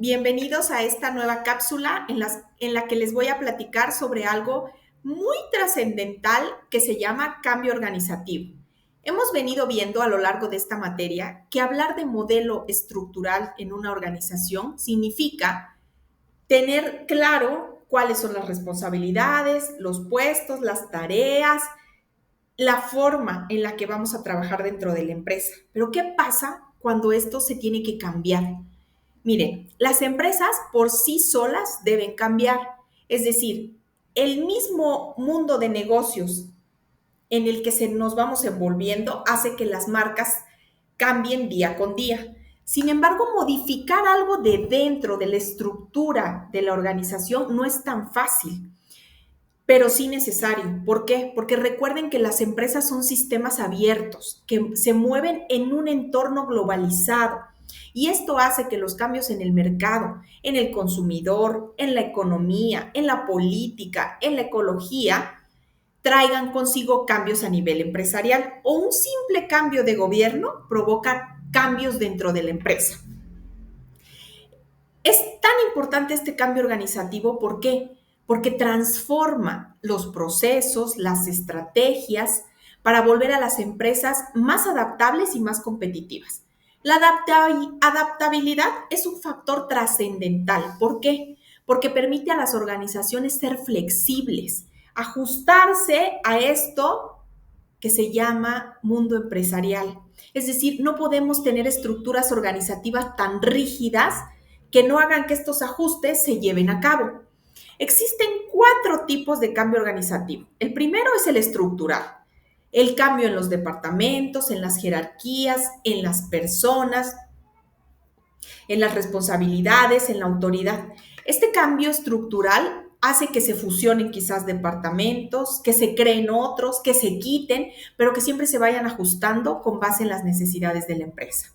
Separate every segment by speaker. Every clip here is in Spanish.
Speaker 1: Bienvenidos a esta nueva cápsula en la que les voy a platicar sobre algo muy trascendental que se llama cambio organizativo. Hemos venido viendo a lo largo de esta materia que hablar de modelo estructural en una organización significa tener claro cuáles son las responsabilidades, los puestos, las tareas, la forma en la que vamos a trabajar dentro de la empresa. Pero ¿qué pasa cuando esto se tiene que cambiar? Miren, las empresas por sí solas deben cambiar. Es decir, el mismo mundo de negocios en el que nos vamos envolviendo hace que las marcas cambien día con día. Sin embargo, modificar algo de dentro de la estructura de la organización no es tan fácil, pero sí necesario. ¿Por qué? Porque recuerden que las empresas son sistemas abiertos, que se mueven en un entorno globalizado. Y esto hace que los cambios en el mercado, en el consumidor, en la economía, en la política, en la ecología, traigan consigo cambios a nivel empresarial o un simple cambio de gobierno provoca cambios dentro de la empresa. Es tan importante este cambio organizativo, ¿por qué? Porque transforma los procesos, las estrategias para volver a las empresas más adaptables y más competitivas. La adaptabilidad es un factor trascendental. ¿Por qué? Porque permite a las organizaciones ser flexibles, ajustarse a esto que se llama mundo empresarial. Es decir, no podemos tener estructuras organizativas tan rígidas que no hagan que estos ajustes se lleven a cabo. Existen 4 tipos de cambio organizativo. El primero es el estructural. El cambio en los departamentos, en las jerarquías, en las personas, en las responsabilidades, en la autoridad. Este cambio estructural hace que se fusionen quizás departamentos, que se creen otros, que se quiten, pero que siempre se vayan ajustando con base en las necesidades de la empresa.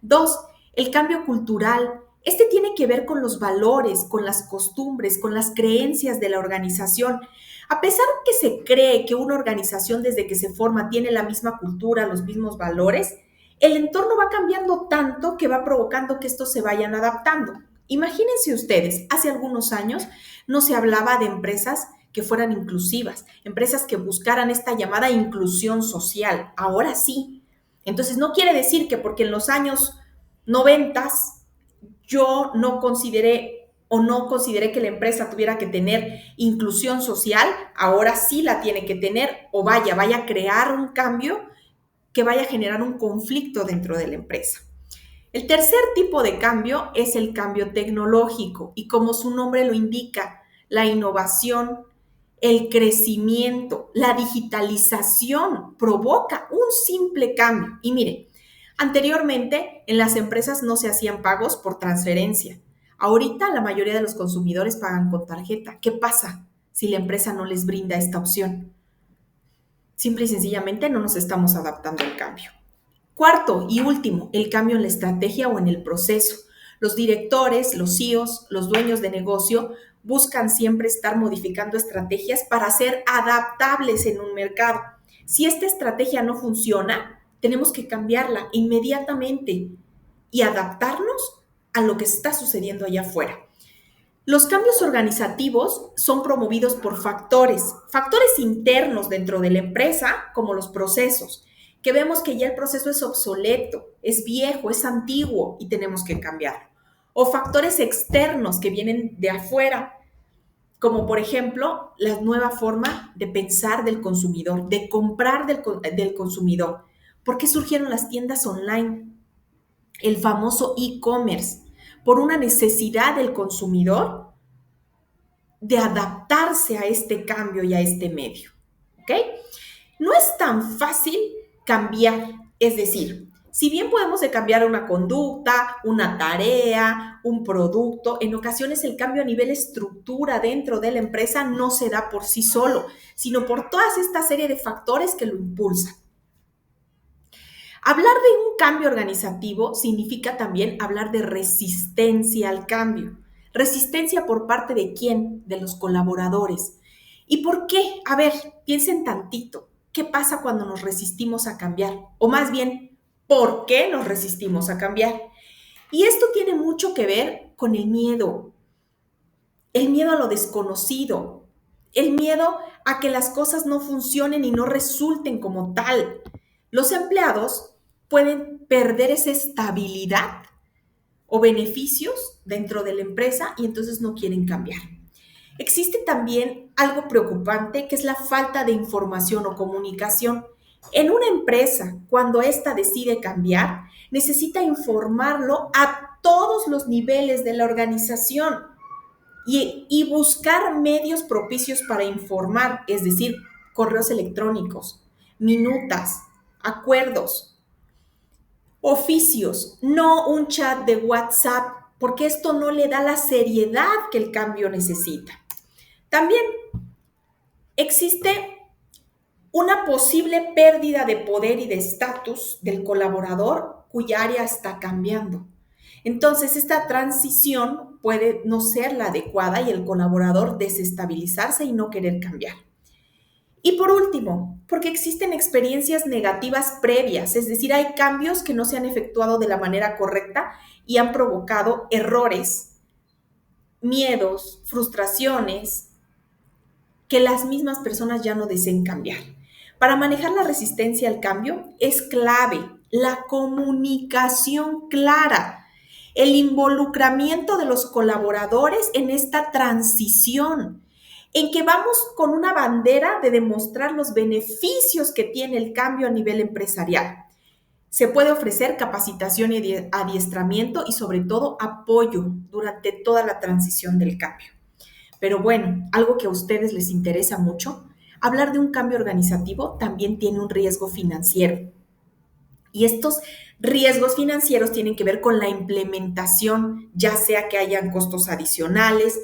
Speaker 1: 2, el cambio cultural. Este tiene que ver con los valores, con las costumbres, con las creencias de la organización. A pesar que se cree que una organización desde que se forma tiene la misma cultura, los mismos valores, el entorno va cambiando tanto que va provocando que estos se vayan adaptando. Imagínense ustedes, hace algunos años no se hablaba de empresas que fueran inclusivas, empresas que buscaran esta llamada inclusión social. Ahora sí. Entonces, no quiere decir que porque en los años 90 yo no consideré que la empresa tuviera que tener inclusión social, ahora sí la tiene que tener o vaya a crear un cambio que vaya a generar un conflicto dentro de la empresa. El tercer tipo de cambio es el cambio tecnológico y como su nombre lo indica, la innovación, el crecimiento, la digitalización provoca un simple cambio. Y mire, anteriormente en las empresas no se hacían pagos por transferencia. Ahorita la mayoría de los consumidores pagan con tarjeta. ¿Qué pasa si la empresa no les brinda esta opción? Simple y sencillamente no nos estamos adaptando al cambio. Cuarto y último, el cambio en la estrategia o en el proceso. Los directores, los CEOs, los dueños de negocio buscan siempre estar modificando estrategias para ser adaptables en un mercado. Si esta estrategia no funciona, tenemos que cambiarla inmediatamente y adaptarnos a lo que está sucediendo allá afuera. Los cambios organizativos son promovidos por factores internos dentro de la empresa, como los procesos, que vemos que ya el proceso es obsoleto, es viejo, es antiguo y tenemos que cambiarlo. O factores externos que vienen de afuera, como por ejemplo la nueva forma de pensar del consumidor, de comprar del consumidor. ¿Por qué surgieron las tiendas online? El famoso e-commerce, por una necesidad del consumidor de adaptarse a este cambio y a este medio. ¿Ok? No es tan fácil cambiar, es decir, si bien podemos cambiar una conducta, una tarea, un producto, en ocasiones el cambio a nivel estructura dentro de la empresa no se da por sí solo, sino por toda esta serie de factores que lo impulsan. Hablar de un cambio organizativo significa también hablar de resistencia al cambio. ¿Resistencia por parte de quién? De los colaboradores. ¿Y por qué? A ver, piensen tantito. ¿Qué pasa cuando nos resistimos a cambiar? O más bien, ¿por qué nos resistimos a cambiar? Y esto tiene mucho que ver con el miedo a lo desconocido, el miedo a que las cosas no funcionen y no resulten como tal. Los empleados pueden perder esa estabilidad o beneficios dentro de la empresa y entonces no quieren cambiar. Existe también algo preocupante que es la falta de información o comunicación. En una empresa, cuando ésta decide cambiar, necesita informarlo a todos los niveles de la organización y buscar medios propicios para informar, es decir, correos electrónicos, minutas, acuerdos, oficios, no un chat de WhatsApp, porque esto no le da la seriedad que el cambio necesita. También existe una posible pérdida de poder y de estatus del colaborador cuya área está cambiando. Entonces, esta transición puede no ser la adecuada y el colaborador desestabilizarse y no querer cambiar. Y por último, porque existen experiencias negativas previas, es decir, hay cambios que no se han efectuado de la manera correcta y han provocado errores, miedos, frustraciones, que las mismas personas ya no deseen cambiar. Para manejar la resistencia al cambio es clave la comunicación clara, el involucramiento de los colaboradores en esta transición, en que vamos con una bandera de demostrar los beneficios que tiene el cambio a nivel empresarial. Se puede ofrecer capacitación y adiestramiento y sobre todo apoyo durante toda la transición del cambio. Pero bueno, algo que a ustedes les interesa mucho, hablar de un cambio organizativo también tiene un riesgo financiero. Y estos riesgos financieros tienen que ver con la implementación, ya sea que hayan costos adicionales,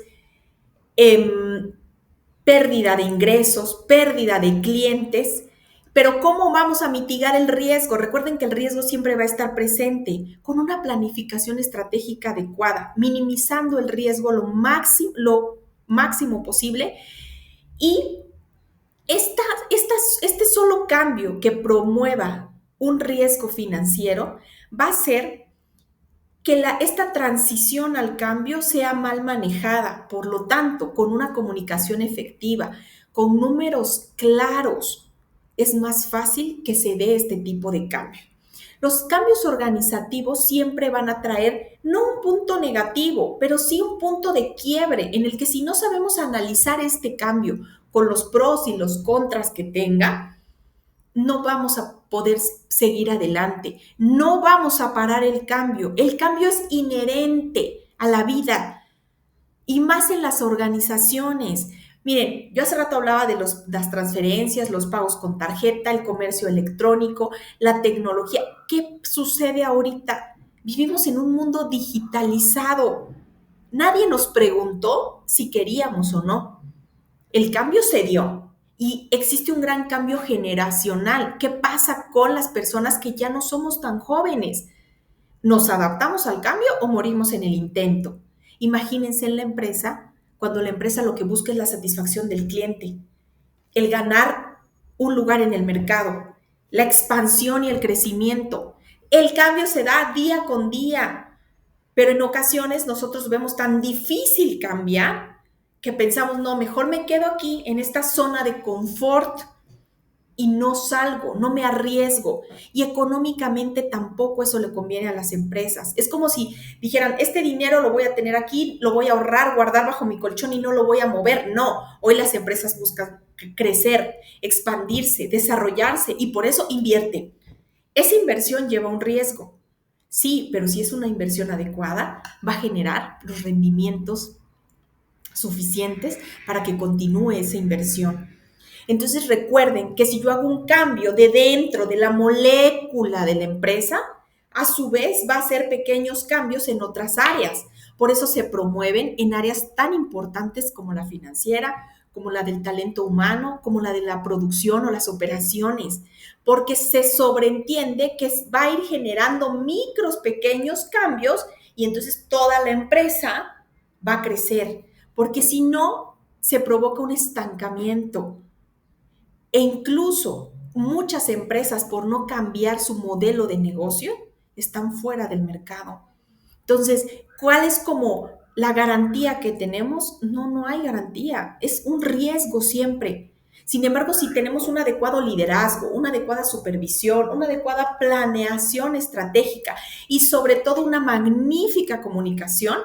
Speaker 1: pérdida de ingresos, pérdida de clientes. Pero ¿cómo vamos a mitigar el riesgo? Recuerden que el riesgo siempre va a estar presente con una planificación estratégica adecuada, minimizando el riesgo lo máximo posible. Y este solo cambio que promueva un riesgo financiero va a hacer que esta transición al cambio sea mal manejada. Por lo tanto, con una comunicación efectiva, con números claros, es más fácil que se dé este tipo de cambio. Los cambios organizativos siempre van a traer no un punto negativo, pero sí un punto de quiebre en el que si no sabemos analizar este cambio con los pros y los contras que tenga, no vamos a poder seguir adelante, no vamos a parar el cambio. El cambio es inherente a la vida y más en las organizaciones. Miren, yo hace rato hablaba de las transferencias, los pagos con tarjeta, el comercio electrónico, la tecnología. ¿Qué sucede ahorita? Vivimos en un mundo digitalizado. Nadie nos preguntó si queríamos o no. El cambio se dio y existe un gran cambio generacional. ¿Qué pasa con las personas que ya no somos tan jóvenes? ¿Nos adaptamos al cambio o morimos en el intento? Imagínense en la empresa, cuando la empresa lo que busca es la satisfacción del cliente, el ganar un lugar en el mercado, la expansión y el crecimiento. El cambio se da día con día, pero en ocasiones nosotros vemos tan difícil cambiar que pensamos, no, mejor me quedo aquí en esta zona de confort y no salgo, no me arriesgo. Y económicamente tampoco eso le conviene a las empresas. Es como si dijeran, este dinero lo voy a tener aquí, lo voy a ahorrar, guardar bajo mi colchón y no lo voy a mover. No, hoy las empresas buscan crecer, expandirse, desarrollarse y por eso invierten. Esa inversión lleva un riesgo. Sí, pero si es una inversión adecuada, va a generar los rendimientos suficientes para que continúe esa inversión. Entonces recuerden que si yo hago un cambio de dentro de la molécula de la empresa, a su vez va a hacer pequeños cambios en otras áreas. Por eso se promueven en áreas tan importantes como la financiera, como la del talento humano, como la de la producción o las operaciones, porque se sobreentiende que va a ir generando micros, pequeños cambios y entonces toda la empresa va a crecer, porque si no, se provoca un estancamiento. E incluso muchas empresas, por no cambiar su modelo de negocio, están fuera del mercado. Entonces, ¿cuál es como la garantía que tenemos? No, no hay garantía. Es un riesgo siempre. Sin embargo, si tenemos un adecuado liderazgo, una adecuada supervisión, una adecuada planeación estratégica y sobre todo una magnífica comunicación,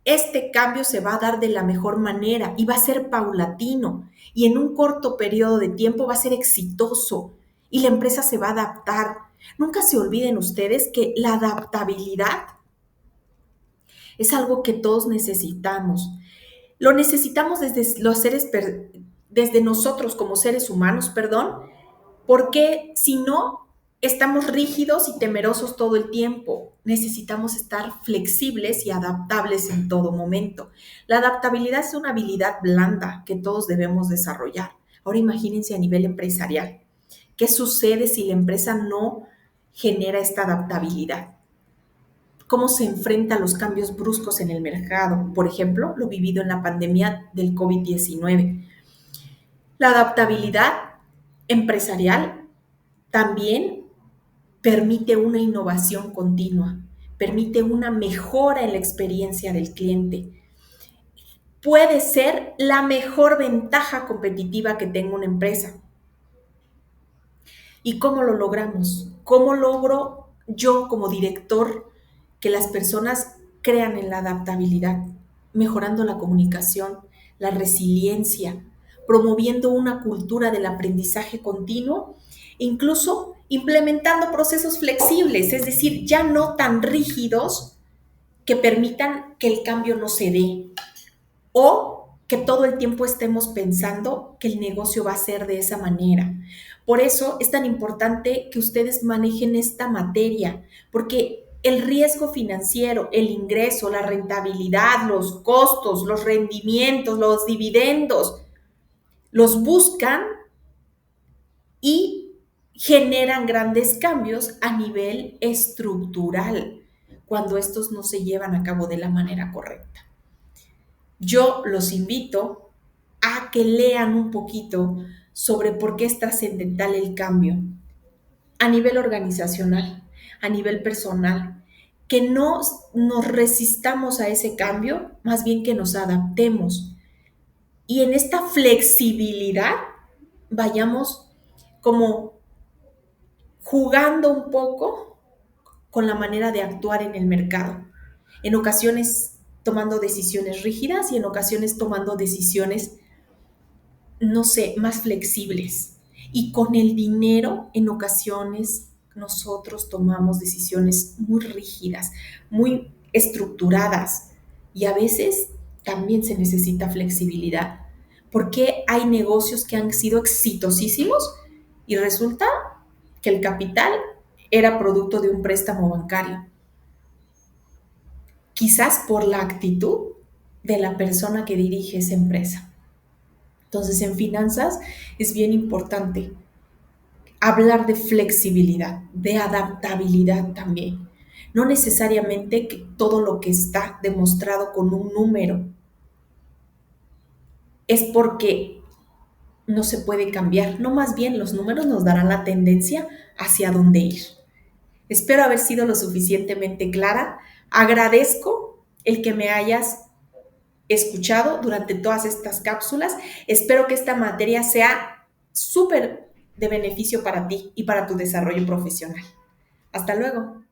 Speaker 1: este cambio se va a dar de la mejor manera y va a ser paulatino y en un corto periodo de tiempo va a ser exitoso y la empresa se va a adaptar. Nunca se olviden ustedes que la adaptabilidad es algo que todos necesitamos. Lo necesitamos desde nosotros como seres humanos, perdón, porque si no, estamos rígidos y temerosos todo el tiempo. Necesitamos estar flexibles y adaptables en todo momento. La adaptabilidad es una habilidad blanda que todos debemos desarrollar. Ahora imagínense a nivel empresarial. ¿Qué sucede si la empresa no genera esta adaptabilidad? ¿Cómo se enfrenta a los cambios bruscos en el mercado? Por ejemplo, lo vivido en la pandemia del COVID-19. La adaptabilidad empresarial también permite una innovación continua, permite una mejora en la experiencia del cliente. Puede ser la mejor ventaja competitiva que tenga una empresa. ¿Y cómo lo logramos? ¿Cómo logro yo como director que las personas crean en la adaptabilidad? Mejorando la comunicación, la resiliencia, promoviendo una cultura del aprendizaje continuo, incluso implementando procesos flexibles, es decir, ya no tan rígidos que permitan que el cambio no se dé o que todo el tiempo estemos pensando que el negocio va a ser de esa manera. Por eso es tan importante que ustedes manejen esta materia, porque el riesgo financiero, el ingreso, la rentabilidad, los costos, los rendimientos, los dividendos, los buscan y generan grandes cambios a nivel estructural cuando estos no se llevan a cabo de la manera correcta. Yo los invito a que lean un poquito sobre por qué es trascendental el cambio a nivel organizacional, a nivel personal, que no nos resistamos a ese cambio, más bien que nos adaptemos. Y en esta flexibilidad vayamos como jugando un poco con la manera de actuar en el mercado. En ocasiones tomando decisiones rígidas y en ocasiones tomando decisiones, no sé, más flexibles. Y con el dinero, en ocasiones, nosotros tomamos decisiones muy rígidas, muy estructuradas. Y a veces también se necesita flexibilidad. Porque hay negocios que han sido exitosísimos y resulta que el capital era producto de un préstamo bancario? Quizás por la actitud de la persona que dirige esa empresa. Entonces, en finanzas es bien importante hablar de flexibilidad, de adaptabilidad también. No necesariamente que todo lo que está demostrado con un número es porque no se puede cambiar. No, más bien los números nos darán la tendencia hacia dónde ir. Espero haber sido lo suficientemente clara. Agradezco el que me hayas escuchado durante todas estas cápsulas. Espero que esta materia sea súper de beneficio para ti y para tu desarrollo profesional. Hasta luego.